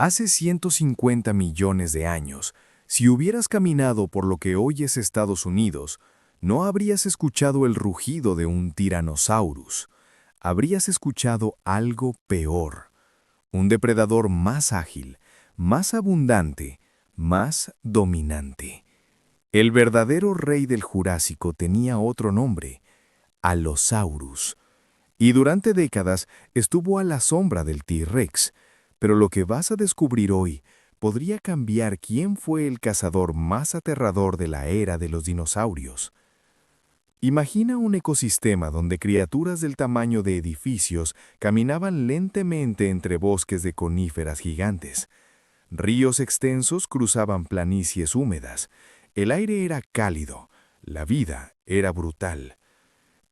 Hace 150 millones de años, si hubieras caminado por lo que hoy es Estados Unidos, no habrías escuchado el rugido de un Tyrannosaurus. Habrías escuchado algo peor. Un depredador más ágil, más abundante, más dominante. El verdadero rey del Jurásico tenía otro nombre, Allosaurus. Y durante décadas estuvo a la sombra del T-Rex. Pero lo que vas a descubrir hoy podría cambiar quién fue el cazador más aterrador de la era de los dinosaurios. Imagina un ecosistema donde criaturas del tamaño de edificios caminaban lentamente entre bosques de coníferas gigantes. Ríos extensos cruzaban planicies húmedas. El aire era cálido. La vida era brutal.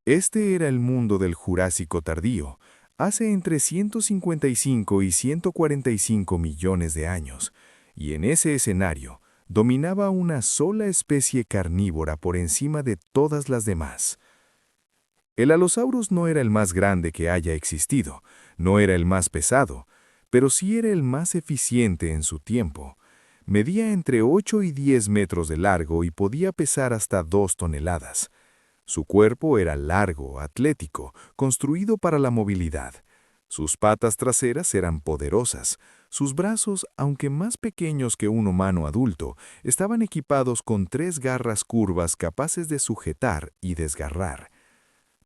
Este era el mundo del Jurásico tardío, hace entre 155 y 145 millones de años, y en ese escenario dominaba una sola especie carnívora por encima de todas las demás. El Allosaurus no era el más grande que haya existido, no era el más pesado, pero sí era el más eficiente en su tiempo. Medía entre 8 y 10 metros de largo y podía pesar hasta 2 toneladas. Su cuerpo era largo, atlético, construido para la movilidad. Sus patas traseras eran poderosas. Sus brazos, aunque más pequeños que un humano adulto, estaban equipados con 3 garras curvas capaces de sujetar y desgarrar.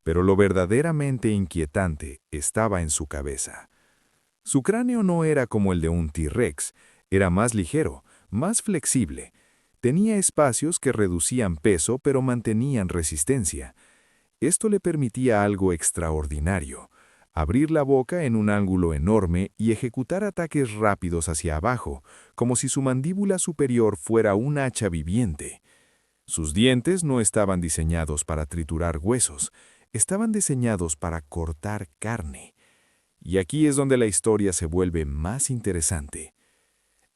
Pero lo verdaderamente inquietante estaba en su cabeza. Su cráneo no era como el de un T-Rex, era más ligero, más flexible. Tenía espacios que reducían peso pero mantenían resistencia. Esto le permitía algo extraordinario: abrir la boca en un ángulo enorme y ejecutar ataques rápidos hacia abajo, como si su mandíbula superior fuera un hacha viviente. Sus dientes no estaban diseñados para triturar huesos, estaban diseñados para cortar carne. Y aquí es donde la historia se vuelve más interesante.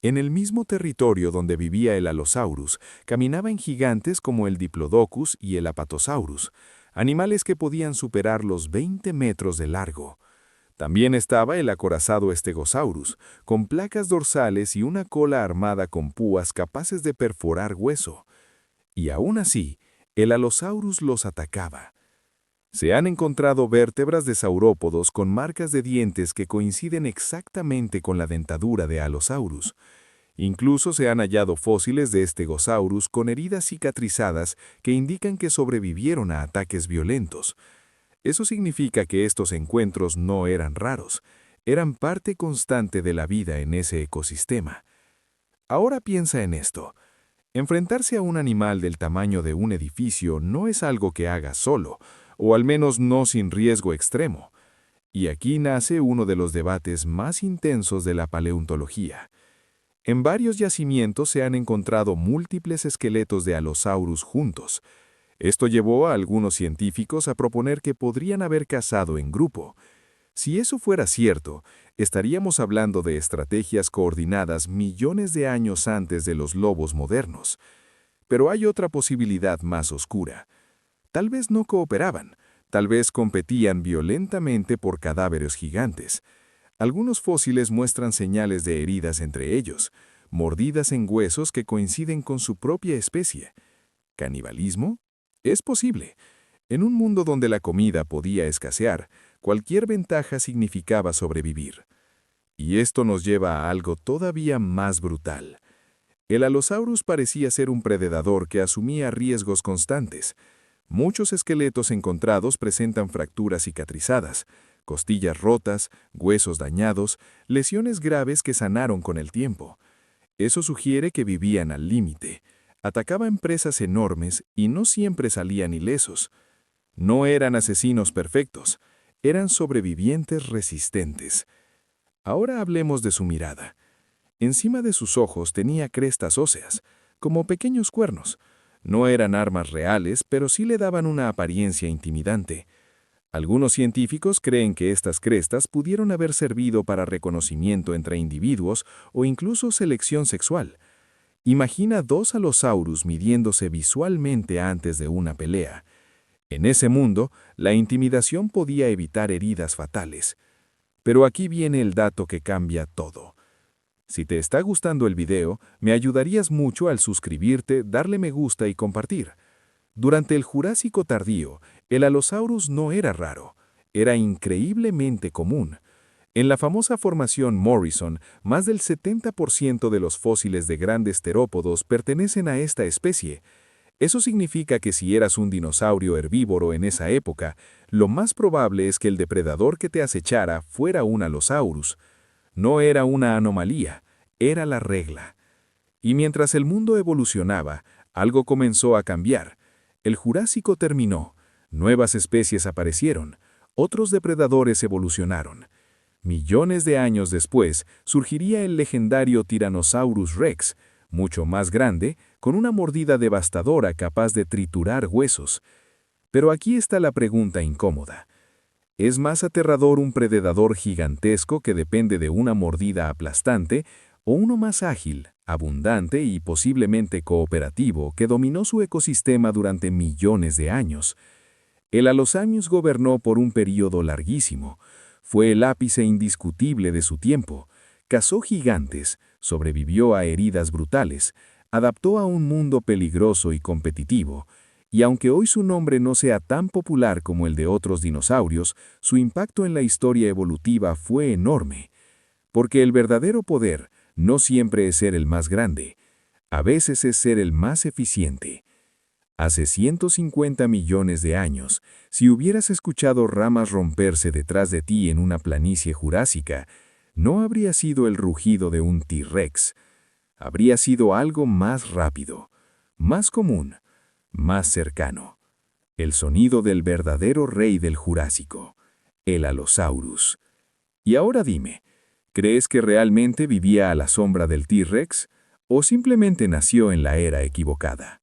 En el mismo territorio donde vivía el Allosaurus, caminaban gigantes como el Diplodocus y el Apatosaurus, animales que podían superar los 20 metros de largo. También estaba el acorazado Stegosaurus, con placas dorsales y una cola armada con púas capaces de perforar hueso. Y aún así, el Allosaurus los atacaba. Se han encontrado vértebras de saurópodos con marcas de dientes que coinciden exactamente con la dentadura de Allosaurus. Incluso se han hallado fósiles de Stegosaurus con heridas cicatrizadas que indican que sobrevivieron a ataques violentos. Eso significa que estos encuentros no eran raros, eran parte constante de la vida en ese ecosistema. Ahora piensa en esto. Enfrentarse a un animal del tamaño de un edificio no es algo que hagas solo, o al menos no sin riesgo extremo. Y aquí nace uno de los debates más intensos de la paleontología. En varios yacimientos se han encontrado múltiples esqueletos de Allosaurus juntos. Esto llevó a algunos científicos a proponer que podrían haber cazado en grupo. Si eso fuera cierto, estaríamos hablando de estrategias coordinadas millones de años antes de los lobos modernos. Pero hay otra posibilidad más oscura. Tal vez no cooperaban, tal vez competían violentamente por cadáveres gigantes. Algunos fósiles muestran señales de heridas entre ellos, mordidas en huesos que coinciden con su propia especie. ¿Canibalismo? Es posible. En un mundo donde la comida podía escasear, cualquier ventaja significaba sobrevivir. Y esto nos lleva a algo todavía más brutal. El Allosaurus parecía ser un predador que asumía riesgos constantes. Muchos esqueletos encontrados presentan fracturas cicatrizadas, costillas rotas, huesos dañados, lesiones graves que sanaron con el tiempo. Eso sugiere que vivían al límite. Atacaban presas enormes y no siempre salían ilesos. No eran asesinos perfectos, eran sobrevivientes resistentes. Ahora hablemos de su mirada. Encima de sus ojos tenía crestas óseas, como pequeños cuernos. No eran armas reales, pero sí le daban una apariencia intimidante. Algunos científicos creen que estas crestas pudieron haber servido para reconocimiento entre individuos o incluso selección sexual. Imagina 2 Allosaurus midiéndose visualmente antes de una pelea. En ese mundo, la intimidación podía evitar heridas fatales. Pero aquí viene el dato que cambia todo. Si te está gustando el video, me ayudarías mucho al suscribirte, darle me gusta y compartir. Durante el Jurásico tardío, el Allosaurus no era raro, era increíblemente común. En la famosa formación Morrison, más del 70% de los fósiles de grandes terópodos pertenecen a esta especie. Eso significa que si eras un dinosaurio herbívoro en esa época, lo más probable es que el depredador que te acechara fuera un Allosaurus. No era una anomalía, era la regla. Y mientras el mundo evolucionaba, algo comenzó a cambiar. El Jurásico terminó, nuevas especies aparecieron, otros depredadores evolucionaron. Millones de años después, surgiría el legendario Tyrannosaurus Rex, mucho más grande, con una mordida devastadora capaz de triturar huesos. Pero aquí está la pregunta incómoda. ¿Es más aterrador un predador gigantesco que depende de una mordida aplastante o uno más ágil, abundante y posiblemente cooperativo que dominó su ecosistema durante millones de años? El Allosaurus gobernó por un período larguísimo. Fue el ápice indiscutible de su tiempo. Cazó gigantes, sobrevivió a heridas brutales, adaptó a un mundo peligroso y competitivo, y aunque hoy su nombre no sea tan popular como el de otros dinosaurios, su impacto en la historia evolutiva fue enorme. Porque el verdadero poder no siempre es ser el más grande, a veces es ser el más eficiente. Hace 150 millones de años, si hubieras escuchado ramas romperse detrás de ti en una planicie jurásica, no habría sido el rugido de un T-Rex. Habría sido algo más rápido, más común, más cercano. El sonido del verdadero rey del Jurásico, el Allosaurus. Y ahora dime, ¿crees que realmente vivía a la sombra del T-Rex o simplemente nació en la era equivocada?